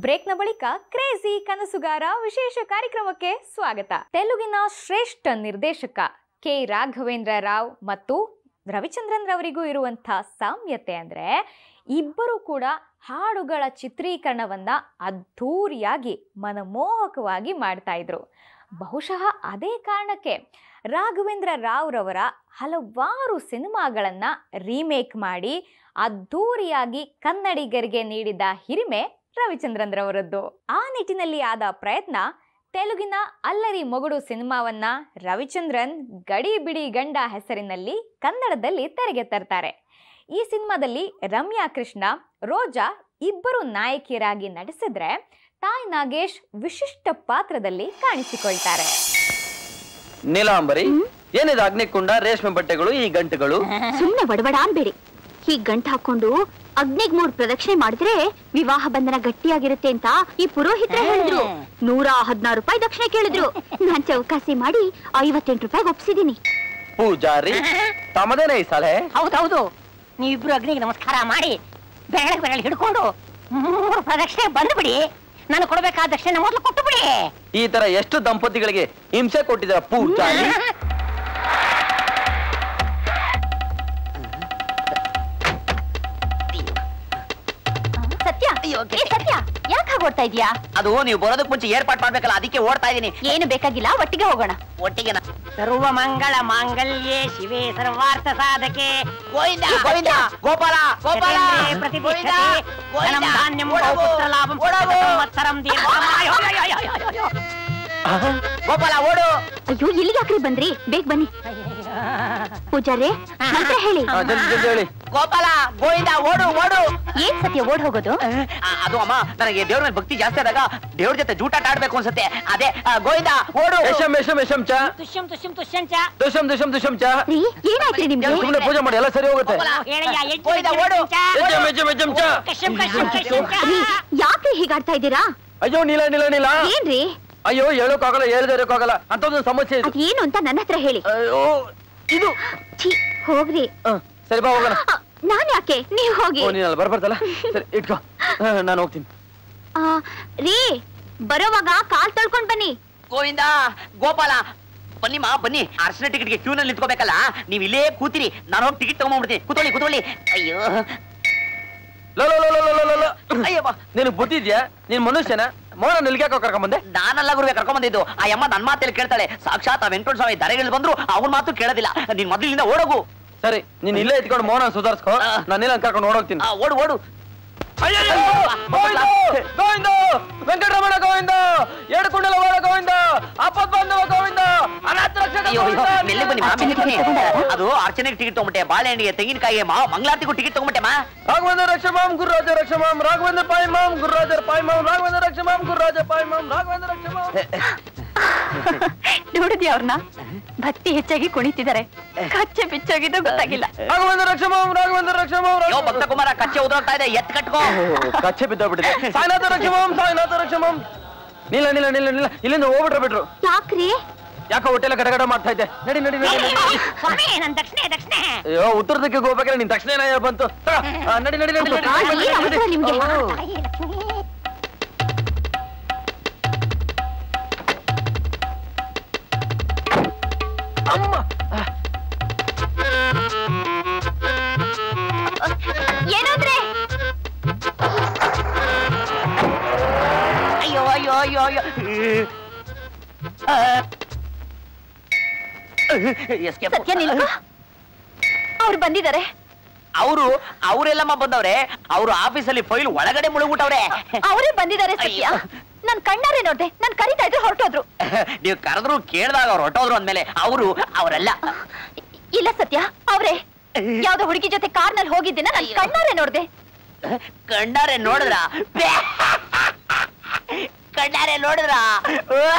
ಬ್ರೇಕ್ನ ಬಳಿಕ ಕ್ರೇಜಿ ಕನಸುಗಾರ ವಿಶೇಷ ಕಾರ್ಯಕ್ರಮಕ್ಕೆ ಸ್ವಾಗತ. ತೆಲುಗಿನ ಶ್ರೇಷ್ಠ ನಿರ್ದೇಶಕ ಕೆ ರಾಘವೇಂದ್ರ ರಾವ್ ಮತ್ತು ರವಿಚಂದ್ರನ್ ರವರಿಗೂ ಇರುವಂಥ ಸಾಮ್ಯತೆ ಅಂದರೆ ಇಬ್ಬರು ಕೂಡ ಹಾಡುಗಳ ಚಿತ್ರೀಕರಣವನ್ನ ಅದ್ಧೂರಿಯಾಗಿ ಮನಮೋಹಕವಾಗಿ ಮಾಡ್ತಾ ಇದ್ರು. ಬಹುಶಃ ಅದೇ ಕಾರಣಕ್ಕೆ ರಾಘವೇಂದ್ರ ರಾವ್ ರವರ ಹಲವಾರು ಸಿನಿಮಾಗಳನ್ನ ರೀಮೇಕ್ ಮಾಡಿ ಅದ್ಧೂರಿಯಾಗಿ ಕನ್ನಡಿಗರಿಗೆ ನೀಡಿದ ಹಿರಿಮೆ ರವಿಚಂದ್ರನ್ ರವರದ್ದು. ಆ ನಿಟ್ಟಿನಲ್ಲಿ ಆದ ಪ್ರಯತ್ನ ತೆಲುಗಿನ ಅಲ್ಲರಿ ಮೊಗುಡು ಸಿನಿಮಾವನ್ನ ರವಿಚಂದ್ರನ್ ಗಡಿ ಬಿಡಿ ಗಂಡ ಹೆಸರಿನಲ್ಲಿ ಕನ್ನಡದಲ್ಲಿ ತೆರೆಗೆ ತರ್ತಾರೆ. ಈ ಸಿನಿಮಾದಲ್ಲಿ ರಮ್ಯಾ ಕೃಷ್ಣ, ರೋಜಾ ಇಬ್ಬರು ನಾಯಕಿಯರಾಗಿ ನಟಿಸಿದ್ರೆ ತಾಯಿ ನಾಗೇಶ್ ವಿಶಿಷ್ಟ ಪಾತ್ರದಲ್ಲಿ ಕಾಣಿಸಿಕೊಳ್ತಾರೆ. ನೀಲಾಂಬರಿ, ಏನಿದೆ ಅಗ್ನಿಕುಂಡ, ರೇಷ್ಮೆ ಬಟ್ಟೆಗಳು, ಈ ಗಂಟುಗಳು? ಸುಮ್ಮನೆ ಬಡಬಡ ಅನ್ಬೇಡಿ. ಹೀಗ್ ಗಂಟು ಹಾಕೊಂಡು ಅಗ್ನಿಗ್ 3 ಪ್ರದಕ್ಷಿಣೆ ಮಾಡಿದ್ರೆ ವಿವಾಹ ಬಂಧನ ಗಟ್ಟಿಯಾಗಿರುತ್ತೆ ಅಂತ ಈ ಪುರೋಹಿತರು ಹೇಳಿದ್ರು. 116 ರೂಪಾಯಿ ದಕ್ಷಿಣೆ ಕೇಳಿದ್ರು. ನಾನ್ ಚೌಕಾಸಿ ಮಾಡಿ 58 ರೂಪಾಯಿಗೆ ಒಪ್ಸಿದೀನಿ. ಪೂಜಾರಿ ತಮ್ಮದೇನೆ ಈ ಸಲಹೆ? ಹೌದೌದು, ನೀವಿಬ್ರು ಅಗ್ನಿಗೆ ನಮಸ್ಕಾರ ಮಾಡಿ ಬೆರಳು ಹಿಡ್ಕೊಂಡು 3 ಪ್ರದಕ್ಷಿಣೆ ಬಂದ್ಬಿಡಿ. ನಾನು ಕೊಡ್ಬೇಕಾದ ದಕ್ಷಿಣೆ ಮೊದಲು ಕೊಟ್ಟು ಬಿಡಿ. ಈ ತರ ಎಷ್ಟು ದಂಪತಿಗಳಿಗೆ ಹಿಂಸೆ ಕೊಟ್ಟಿದ್ದೀರಾ ಪೂಜಾರಿ? ಸತ್ಯ, ಯಾಕೆ ಓಡ್ತಾ ಇದೀಯಾ? ಅದು ನೀವು ಬರೋದಕ್ಕೆ ಮುಂಚೆ ಏರ್ಪಾಟ್ ಮಾಡ್ಬೇಕಲ್ಲ, ಅದಕ್ಕೆ ಓಡ್ತಾ ಇದೀನಿ. ಏನು ಬೇಕಾಗಿಲ್ಲ, ಒಟ್ಟಿಗೆ ಹೋಗೋಣ. ಒಟ್ಟಿಗೆ ಸರ್ವ ಮಂಗಳ ಮಾಂಗಲ್ಯೇ ಶಿವೇ ಸರ್ವಾರ್ಥ ಸಾಧಕೆ ಗೋವಿಂದ ಗೋವಿಂದ ಗೋಪಾಲ ಗೋಪಾಲ ಗೋಪಾಲ ಓಡು. ಅಯ್ಯೋ, ಇಲ್ಲಿಗೆ ಯಾಕ್ರಿ ಬಂದ್ರಿ? ಬೇಗ ಬನ್ನಿ. ಪೂಜಾರಿ ಮಂತ್ರ ಹೇಳಿ. ಗೋಪಾಲ ಗೋವಿಂದ ಓಡು ಓಡು. ಏನ್ ಸತ್ಯ ಓಡ್ ಹೋಗೋದು? ಅದು ಅಮ್ಮ, ನನಗೆ ದೇವ್ರ ಮೇಲೆ ಭಕ್ತಿ ಜಾಸ್ತಿ ಆದಾಗ ದೇವ್ರ ಜೊತೆ ಜೂಟಾಟ ಆಡ್ಬೇಕು ಅನ್ಸುತ್ತೆ. ಅದೇ ಗೋವಿಂದ ಓಡು. ಏನಾಯ್ತ್ರಿ ನಿಮ್ಗೆ? ಸುಮ್ಮನೆ ಪೂಜೆ ಮಾಡಿ, ಎಲ್ಲ ಸರಿ ಹೋಗುತ್ತೆ. ಯಾಕೆ ಹೀಗಾಡ್ತಾ ಇದ್ದೀರಾ? ಅಯ್ಯೋ ನೀಲ ನೀಲ ನೀಲ, ಏನ್ರಿ? ಅಯ್ಯೋ ಹೇಳೋಕ್ಕಾಗಲ್ಲ, ಹೇಳಿರೋಕ್ಕಾಗಲ್ಲ ಅಂತ ಒಂದು ಸಮಸ್ಯೆ ಇದೆ. ಅದೇನು ಅಂತ ನನ್ನ ಹತ್ರ ಹೇಳಿ. ಅಯ್ಯೋ ಇದು ಹೋಗ್ರಿ. ಸರಿ ಬಾ ಹೋಗೋಣ. ನಾನ್ ಯಾಕೆ, ನೀವ್ ಹೋಗಿ. ನೀನಲ್ಲ ಬರ್ಬಾರ್ದಲ್ಲ. ಸರಿ ಇಟ್ಕೋ, ನಾನು ಹೋಗ್ತೀನಿ. ರೀ, ಬರೋವಾಗ ಕಾಲ್ ತೊಳ್ಕೊಂಡ್ ಬನ್ನಿ. ಗೋವಿಂದ ಗೋಪಾಲ ಬನ್ನಿಮ್ಮ ಬನ್ನಿ. ಅರ್ಶನ ಟಿಕೆಟ್ಗೆ ಕ್ಯೂ ನಲ್ಲಿ ನಿಂತ್ಕೋಬೇಕಲ್ಲ, ನೀವ್ ಇಲ್ಲೇ ಕೂತಿರಿ, ನಾನು ಹೋಗಿ ಟಿಕೆಟ್ ತಗೊಂಡ್ಬಿಡ್ತೀನಿ. ಕೂತ್ಕೊಳ್ಳಿ ಕೂತ್ಕೊಳ್ಳಿ. ಅಯ್ಯೋ ಅಯ್ಯಪ್ಪ, ನಿನಗೆ ಬುದ್ಧಿದ್ಯಾ? ನೀನ್ ಮನುಷ್ಯನ ಮೋನ ನಿಲ್ಗ್ಯಾಕ ಕರ್ಕೊಂಬಂದೆ? ನಾನೆಲ್ಲ ಗುರುವೆ ಕರ್ಕೊಂಬಂದಿದ್ದು. ಆ ಅಮ್ಮ ನನ್ನ ಮಾತಲ್ಲಿ ಕೇಳ್ತಾಳೆ. ಸಾಕ್ಷಾತ್ ಆ ವೆಂಕಟೇಶ್ವರ ಸ್ವಾಮಿ ದರೆಗಳು ಬಂದ್ರು ಅವನ ಮಾತು ಕೇಳೋದಿಲ್ಲ. ನೀನ್ ಮೊದಲಿಂದ ಓಡೋಗು. ಸರಿ, ನೀನ್ ಇಲ್ಲೇ ಎತ್ಕೊಂಡು ಮೋನ ಸುಧಾರಿಸ್ಕೋ, ನಾನು ಇಲ್ಲ ಕರ್ಕೊಂಡು ಓಡೋಗ್ತೀನಿ. ಓಡು ಓಡು. ಗೋವಿಂದ, ವೆಂಕಟರಮಣ ಗೋವಿಂದ, ಏಡುಕುಂಡಲ ವಾಡ ಗೋವಿಂದ, ಆಪತ್ ಬಾಂಧವ ಗೋವಿಂದ, ಅನಾಥ ರಕ್ಷಕ ಗೋವಿಂದ. ಮೆಲ್ಲೆ ಬನ್ನಿ, ಅದು ಅರ್ಚನೆಗೆ ಟಿಕೆಟ್ ತಗೊಂಬಿಟ್ಟೆ, ಬಾಳೆಹಣ್ಣಿಗೆ ತೆಂಗಿನಕಾಯಿಗೆ ಮಂಗಳಾರತಿಗೂ ಟಿಕೆಟ್ ತಗೊಂಬಿಟ್ಟೆ. ರಾಘವೇಂದ್ರ ರಕ್ಷಮಾಂ ಗುರುರಾಜ ರಕ್ಷಮಾಂ, ರಾಘವೇಂದ್ರ ಪಾಯಿಮಾಂ ಗುರುರಾಜ ಪಾಯಿಮಾಂ, ರಾಘವೇಂದ್ರ ರಕ್ಷಮಾಂ ಗುರುರಾಜ ಪಾಯಿಮಾಂ, ರಾಘವೇಂದ್ರ ರಕ್ಷಮಾಂ. ನೋಡಿದ್ಯಾ ಅವ್ರನ್ನ? ಭಕ್ತಿ ಹೆಚ್ಚಾಗಿ ಕುಣಿತಿದ್ದಾರೆ. ಕಚ್ಚೆ ಬಿಚ್ಚೋಗಿದ್ದು ಗೊತ್ತಾಗಿಲ್ಲ. ರಾಘವೇಂದ್ರ ರಕ್ಷಮಾಂ, ರಾಘವೇಂದ್ರ ರಕ್ಷಮಾಂ. ಭಕ್ತ ಕುಮಾರ ಕಚ್ಚೆ ಉದುರೋಗ್ತಾ ಇದೆ, ಎತ್ ಕಟ್ಕೋ. ಕಚ್ಚೆ ಬಿದ್ದೋಗ್ಬಿಟ್ಟಿದೆ. ಸಾಯಿನಾಥ ರಕ್ಷಮಾಂ, ಸಾಯಿನಾಥ ರಕ್ಷಮಾಂ. ನಿಲ್ಲ ನಿಲ್ಲ ನಿಲ್ಲ ನಿಲ್ಲ, ಇಲ್ಲಿಂದ ಹೋಗ್ಬಿಟ್ರೆ ಬಿಟ್ರು. ಯಾಕ್ರಿ? ಯಾಕೋ ಹೊಟ್ಟೆಲ್ಲ ಗಡಗಡ ಮಾಡ್ತಾ ಇದ್ದೆ. ನಡಿ ನಡಿ ನಡಿ. ನನ್ ದಕ್ಷಿಣೆ ದಕ್ಷಿಣೆ. ಅಯ್ಯೋ, ಉತ್ತರದಕ್ಕೆ ಹೋಗ್ಬೇಕಾದ್ರೆ ನಿನ್ ತಕ್ಷಣ ಬಂತು. ನಡಿ ನಡಿ ನಡಿ. ನಿಮ್ಗೆ ಅಮ್ಮ, ಏನಂದ್ರೆ? ಅಯ್ಯೋ ಅಯ್ಯೋ ಅಯ್ಯೋ ಅಯ್ಯೋ. ಸತ್ಯ ನಿಲ್ಕ, ಅವ್ರು ಬಂದಿದ್ದಾರೆ. ಅವರೆಲ್ಲಮ್ಮ ಬಂದವ್ರೆ. ಅವರು ಆಫೀಸಲ್ಲಿ ಫೈಲ್ ಒಳಗಡೆ ಮುಳುಗ್ಬಿಟ್ಟವ್ರೆ. ಅವರೇ ಬಂದಿದ್ದಾರೆ ಸತ್ಯ. ನನ್ ಕಣ್ಣಾರೆ ನೋಡ್ದೆ, ನನ್ ಕರೀತಾ ಇದ್ರು, ಹೊರಟೋದ್ರು. ನೀವು ಕರೆದ್ರು ಕೇಳಿದಾಗ ಅವ್ರು ಹೊರಟೋದ್ರು ಅಂದ್ಮೇಲೆ ಅವರೆಲ್ಲ ಇಲ್ಲ ಸತ್ಯ, ಅವ್ರೆ. ಯಾವ್ದೋ ಹುಡುಗಿ ಜೊತೆ ಕಾರ್ನಲ್ಲಿ ಹೋಗಿದ್ದೀನ, ನನ್ ಕಣ್ಣಾರೆ ನೋಡ್ದೆ. ಕಣ್ಣಾರೆ ನೋಡಿದ್ರ? ಕಣ್ಣಾರೆ ನೋಡಿದ್ರ?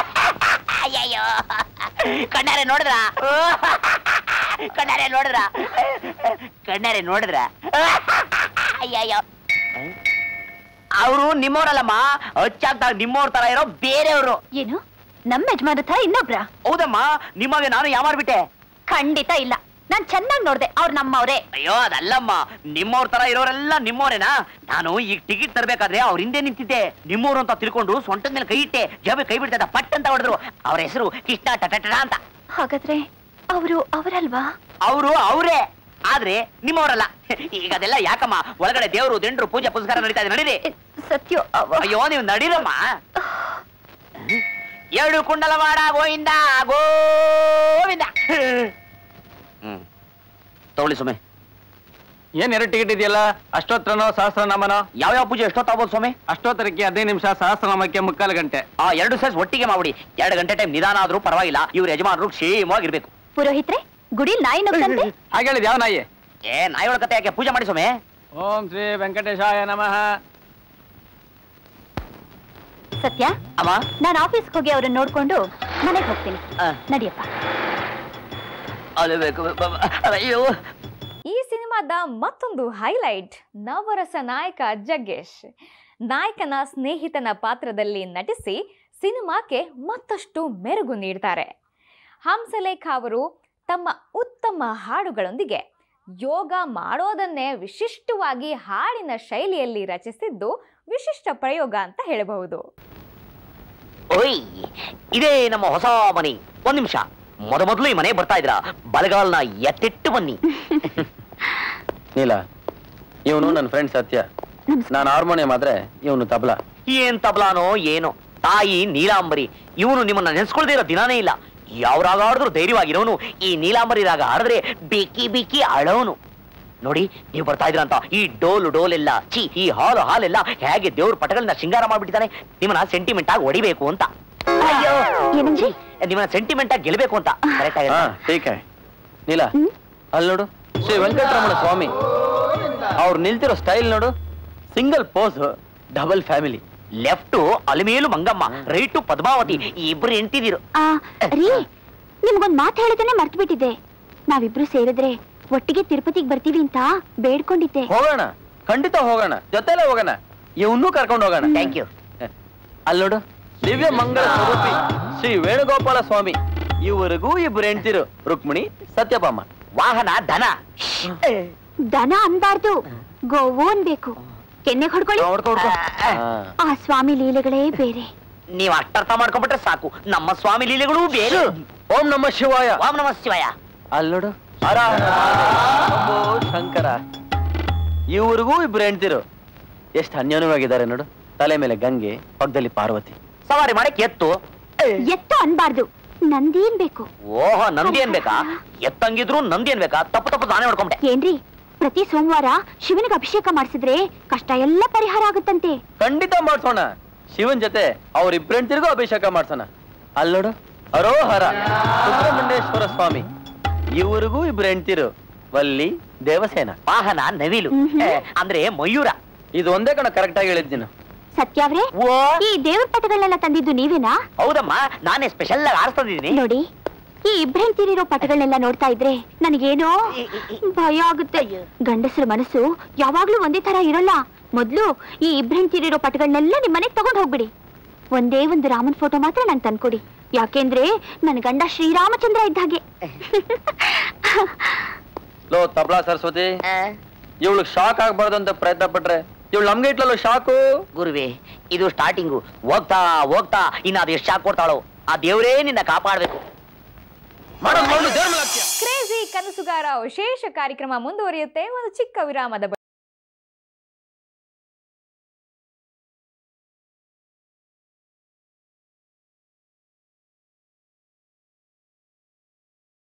ಅಯ್ಯಯ್ಯೋ, ಕಣ್ಣಾರೆ ನೋಡಿದ್ರ? ಕಣ್ಣಾರೆ ನೋಡಿದ್ರ? ಕಣ್ಣಾರೆ ನೋಡಿದ್ರ? ಅಯ್ಯಯ್ಯೋ, ಅವರು ನಿಮ್ಮವ್ರಲ್ಲಮ್ಮ, ಅಚ್ಚಾಗ್ದಾಗ ನಿಮ್ಮವ್ರ ತರ ಇರೋ ಬೇರೆಯವರು. ಏನು, ನಮ್ಮ ಯಜಮಾನ ತರ ಇನ್ನೊಬ್ರ? ಹೌದಮ್ಮ, ನಿಮಗೆ ನಾನು ಯಾಮಾರ್ಬಿಟ್ಟೆ. ಖಂಡಿತ ಇಲ್ಲ. ನಾನ್ ಚೆನ್ನಾಗಿ ನೋಡ್ದೆ ಅವ್ರು ನಮ್ಮವ್ರೆ. ಅಯ್ಯೋ ಅದಲ್ಲಮ್ಮ, ನಿಮ್ಮವ್ರ ತರ ಇರೋರೆಲ್ಲ ನಿಮ್ಮವ್ರೇನಾ? ನಾನು ಈಗ ಟಿಕೆಟ್ ತರಬೇಕಾದ್ರೆ ಅವ್ರ ಹಿಂದೆ ನಿಂತಿದ್ದೆ. ನಿಮ್ಮವ್ರು ಅಂತ ತಿಳ್ಕೊಂಡು ಸೊಂಟದ ಮೇಲೆ ಕೈ ಇಟ್ಟೆ, ಜಬೆ ಕೈ ಬಿಡ್ತದ ಪಟ್ ಅಂತ ಹೊಡೆದ್ರು. ಅವ್ರ ಹೆಸರು ಕೃಷ್ಣ ಟಟ ಅಂತ. ಹಾಗಾದ್ರೆ ಅವರಲ್ವಾ? ಅವರು ಅವರೇ, ಆದ್ರೆ ನಿಮ್ಮವರಲ್ಲ. ಈಗ ಅದೆಲ್ಲ ಯಾಕಮ್ಮ? ಒಳಗಡೆ ದೇವರು ದಿಂಡ್ರು ಪೂಜೆ ಪುರಸ್ಕಾರ ನಡೀತಾ ಇದೆ, ನಡೀರಿ. ಸತ್ಯ. ಅಯ್ಯೋ ನೀವು ನಡೀರಮ್ಮ. ಎರಡು ಕುಂಡಲವಾಡ ಗೋವಿಂದ ಗೋವಿಂದ. ತಗೊಳ್ಳಿ ಸ್ವಾಮಿ. ಏನ್ 2 ಟಿಕೆಟ್ ಇದೆಯಲ್ಲ? ಅಷ್ಟೋತ್ತರನೋ ಸಹಸ್ರನಾಮನೋ? ಯಾವ್ಯಾವ ಪೂಜೆ ಎಷ್ಟೊತ್ತಾಗ್ಬೋದು ಸ್ವಾಮಿ? ಅಷ್ಟೋತ್ತರಕ್ಕೆ 15 ನಿಮಿಷ, ಸಹಸ್ರನಾಮಕ್ಕೆ 3/4 ಗಂಟೆ. ಆ 2 ಸೇರ್ಸ್ ಒಟ್ಟಿಗೆ ಮಾಡ್ಬಿಡಿ. 2 ಗಂಟೆ ಟೈಮ್ ನಿಧಾನ ಆದ್ರೂ ಪರವಾಗಿಲ್ಲ. ಇವ್ರ ಯಜಮಾನರು ಕ್ಷೇಮವಾಗಿರ್ಬೇಕು. ಪುರೋಹಿತ್ರೆ, ಗುಡಿ ನಾಯಿ ನುಗ್ಗಂತೆ. ಹಾಗೆ ಹೇಳಿದ್ ಯಾವ ನಾಯಿ? ನಾಯಿ ಒಳಗತ್ತೆ ಯಾಕೆ? ಪೂಜೆ ಮಾಡಿ ಸ್ವಾಮಿ. ಓಂ ಶ್ರೀ ವೆಂಕಟೇಶಾಯ ನಮಃ. ಸತ್ಯ, ಅಮ್ಮ ನಾನು ಆಫೀಸ್ಗೆ ಹೋಗಿ ಅವ್ರನ್ನ ನೋಡ್ಕೊಂಡು ಮನೆಗೆ ಹೋಗ್ತೀನಿ. ನಡಿಯಪ್ಪ. ಅಯ್ಯೋ, ಈ ಸಿನಿಮಾದ ಮತ್ತೊಂದು ಹೈಲೈಟ್ ನವರಸ ನಾಯಕ ಜಗ್ಗೇಶ್. ನಾಯಕನ ಸ್ನೇಹಿತನ ಪಾತ್ರದಲ್ಲಿ ನಟಿಸಿ ಸಿನಿಮಾಕ್ಕೆ ಮತ್ತಷ್ಟು ಮೆರುಗು ನೀಡ್ತಾರೆ. ಹಂಸಲೇಖ ಅವರು ತಮ್ಮ ಉತ್ತಮ ಹಾಡುಗಳೊಂದಿಗೆ ಯೋಗ ಮಾಡೋದನ್ನೇ ವಿಶಿಷ್ಟವಾಗಿ ಹಾಡಿನ ಶೈಲಿಯಲ್ಲಿ ರಚಿಸಿದ್ದು ವಿಶಿಷ್ಟ ಪ್ರಯೋಗ ಅಂತ ಹೇಳಬಹುದು. ಓಯ್, ಇದೇ ನಮ್ಮ ಹೊಸ ಮನೆ. ಒಂದ್ ನಿಮಿಷ, ಮೊದಲು ಈ ಮನೆ ಬರ್ತಾ ಇದ್ರ ಬಲಗಾಲ್ನ ಎತ್ತಿಟ್ಟು ಬನ್ನಿ. ನೀಲ, ಇವನು ನನ್ನ ಫ್ರೆಂಡ್ ಸತ್ಯ. ನಾನು ಹಾರ್ಮೋನಿಯಂ ಆದ್ರೆ ಇವನು ತಬಲಾ. ಏನ್ ತಬಲಾನೋ ಏನೋ. ತಾಯಿ ನೀಲಾಂಬರಿ. ಇವನು ನಿಮ್ಮನ್ನ ನೆನ್ಸ್ಕೊಳ್ದೇ ಇರೋ ದಿನಾನೇ ಇಲ್ಲ. ಯಾವ ರಾಗ ಆಡಿದ್ರು ಧೈರ್ಯವಾಗಿರೋನು. ಈ ನೀಲಾಂಬರಿ ರಾಗ ಆಡಿದ್ರೆ ಬಿಕ್ಕಿ ಬಿಕ್ಕಿ ಅಳೋನು. ನೋಡಿ, ನೀವು ಬರ್ತಾ ಇದ್ರ ಅಂತ ಈ ಡೋಲೆಲ್ಲ ಈ ಹಾಲೆಲ್ಲ ಹೇಗೆ ದೇವ್ರ ಪಟಗಳನ್ನ ಶೃಂಗಾರ ಮಾಡ್ಬಿಟ್ಟಿದ್ದಾನೆ. ನಿಮ್ಮನ್ನ ಸೆಂಟಿಮೆಂಟ್ ಆಗಿ ಹೊಡಿಬೇಕು ಅಂತ. ಅಯ್ಯೋ, ನಿಮ್ಮನ್ನ ಸೆಂಟಿಮೆಂಟ್ ಆಗಿ ಗೆಲ್ಬೇಕು ಅಂತ. ಕರೆಕ್ಟ್ ಆಗಿದೆ. ನೀಲ, ಅಲ್ಲಿ ನೋಡು, ಶ್ರೀ ವೆಂಕಟರಮಣ ಸ್ವಾಮಿ. ಅವ್ರು ನಿಲ್ತಿರೋ ಸ್ಟೈಲ್ ನೋಡು. Single pose, double family. Left Alamelu Mangamma, right Padmavathi. ಇಬ್ರು ಎಂಟಿದಿರು. ರೀ, ನಿಮ್ಗೊಂದ್ ಮಾತು ಹೇಳಿದ್ರೆ ಮರ್ತು ಬಿಟ್ಟಿದ್ದೆ. ನಾವಿಬ್ರು ಸೇರಿದ್ರೆ ಒಟ್ಟಿಗೆ ತಿರುಪತಿಗೆ ಬರ್ತೀವಿ ಅಂತ ಬೇಡ್ಕೊಂಡಿದ್ದೆ. ಹೋಗೋಣ, ಖಂಡಿತ ಹೋಗೋಣ, ಜೊತೆಲೆ ಹೋಗೋಣ. ಇವನ್ನೂ ಕರ್ಕೊಂಡು ಹೋಗೋಣ. Thank you. ಅಲ್ಲಿ ನೋಡು, ದಿವ್ಯ ಮಂಗಳ ಸ್ವರೂಪಿ ಶ್ರೀ ವೇಣುಗೋಪಾಲ ಸ್ವಾಮಿ. ಇವರಿಗೂ ಇಬ್ರು ಹೆಂಡ್ತಿರು, ರುಕ್ಮಿಣಿ, ಸತ್ಯಭಾಮ. ವಾಹನ ದನ. ದನ ಅನ್ಬಾರ್ದು, ಗೋವು ಅನ್ಬೇಕು. ಕೆನ್ನೆಗೆ ಹೊಡ್ಕೊಳ್ಳಿ. ಆ ಸ್ವಾಮಿ ಲೀಲೆಗಳೇ ಬೇರೆ. ನೀವ್ ಅಷ್ಟರ್ಥ ಮಾಡ್ಕೊಂಡ್ಬಿಟ್ರೆ ಸಾಕು. ನಮ್ಮ ಸ್ವಾಮಿ ಲೀಲೆಗಳು ಬೇರೆ. ಓಂ ನಮ ಶಿವಾಯ. ಓಂ ನಮಃ ಶಿವಾಯ. ಅಲ್ಲಿ ನೋಡು, ಶಂಕರ. ಇವ್ರಿಗೂ ಇಬ್ರು ಹೆಂಡ್ತಿರು. ಎಷ್ಟು ಅನ್ಯೋನ್ಯವಾಗಿದ್ದಾರೆ ನೋಡು. ತಲೆ ಮೇಲೆ ಗಂಗೆ, ಪಕ್ಕದಲ್ಲಿ ಪಾರ್ವತಿ. ಸವಾರಿ ಮಾಡಕ್ ಎತ್ತು. ಎತ್ತು ಅನ್ಬಾರ್ದು, ನಂದಿ ಅನ್ಬೇಕು. ಓಹೋ, ನಂದಿ ಅನ್ಬೇಕಾ? ಎತ್ತಂಗಿದ್ರು ನಂದಿ ಅನ್ಬೇಕಾ? ತಪ್ಪು ನಾನೇ ಮಾಡ್ಕೊಂಡೆ. ಏನ್ರಿ, ಪ್ರತಿ ಸೋಮವಾರ ಶಿವನಿಗೆ ಅಭಿಷೇಕ ಮಾಡಿಸಿದ್ರೆ ಕಷ್ಟ ಎಲ್ಲ ಪರಿಹಾರ ಆಗುತ್ತಂತೆ. ಖಂಡಿತ ಮಾಡ್ಸೋಣ. ಶಿವನ್ ಜೊತೆ ಅವ್ರಿಬ್ರು ಹೆಂಡ್ತಿರಿಗೂ ಅಭಿಷೇಕ ಮಾಡ್ಸೋಣ. ಅಲ್ಲಿ ನೋಡು, ಅರೋಹರ ಸುಬ್ರಹ್ಮಣ್ಯೇಶ್ವರ ಸ್ವಾಮಿ. ಇವರಿಗೂ ಇಬ್ರು ಹೆಂಡ್ತಿರು, ವಲ್ಲಿ, ದೇವಸೇನ. ವಾಹನ ನವಿಲು, ಅಂದ್ರೆ ಮಯೂರ. ಇದು ಒಂದೇ ಕಣ ಕರೆಕ್ಟ್ ಆಗಿ ಹೇಳಿದ್ದೀನಿ. ಸತ್ಯಾವ್ರೆ, ಈ ದೇವ್ರ ಪಟಗಳನ್ನೆಲ್ಲ ತಂದಿದ್ದು ನೀವೇನಾ? ಹೌದಮ್ಮ, ನಾನೇ ಸ್ಪೆಷಲ್ ಆಗಿ ಆರಿಸ್ತಿದ್ದೀನಿ. ನೋಡಿ, ಈ ಇಬ್ರೆಂತಿರೋ ಪಟಗಳನ್ನೆಲ್ಲ ನೋಡ್ತಾ ಇದ್ರೆ ನನಗೇನೋ ಭಯ ಆಗುತ್ತೆ. ಗಂಡಸರ ಮನಸ್ಸು ಯಾವಾಗ್ಲೂ ಒಂದೇ ತರ ಇರಲ್ಲ. ಮೊದ್ಲು ಈ ಇಬ್ರೆಂತಿರೋ ಪಟಗಳನ್ನೆಲ್ಲ ನಿಮ್ಮನೆಗೆ ತಗೊಂಡ್ ಹೋಗ್ಬಿಡಿ. ಒಂದೇ ಒಂದು ರಾಮನ್ ಫೋಟೋ ಮಾತ್ರ ನಂಗೆ ತಂದ್ಕೊಡಿ. ಯಾಕೆಂದ್ರೆ ನನ್ನ ಗಂಡ ಶ್ರೀರಾಮಚಂದ್ರ ಇದ್ದ ಹಾಗೆ. ಲೋ ತಬಲಾ ಸರಸ್ವತಿ, ಇವಳು ಶಾಕ್ ಆಗ್ಬಾರ್ದು ಅಂತ ಪ್ರಯತ್ನ ಪಟ್ರೆ ಇವಳು ನಮ್ಗೆ ಇಟ್ಲಲ್ಲ ಶಾಕು. ಗುರುವೆ, ಇದು ಸ್ಟಾರ್ಟಿಂಗು. ಹೋಗ್ತಾ ಹೋಗ್ತಾ ಇನ್ನ ಅದು ಎಷ್ಟು ಶಾಕ್ ಕೊಡ್ತಾಳೋ ಆ ದೇವರೇ ನಿನ್ನ ಕಾಪಾಡ್ಬೇಕು. ಕ್ರೇಜಿ ಕನಸುಗಾರ ವಿಶೇಷ ಕಾರ್ಯಕ್ರಮ ಮುಂದುವರಿಯುತ್ತೆ ಒಂದು ಚಿಕ್ಕ ವಿರಾಮದ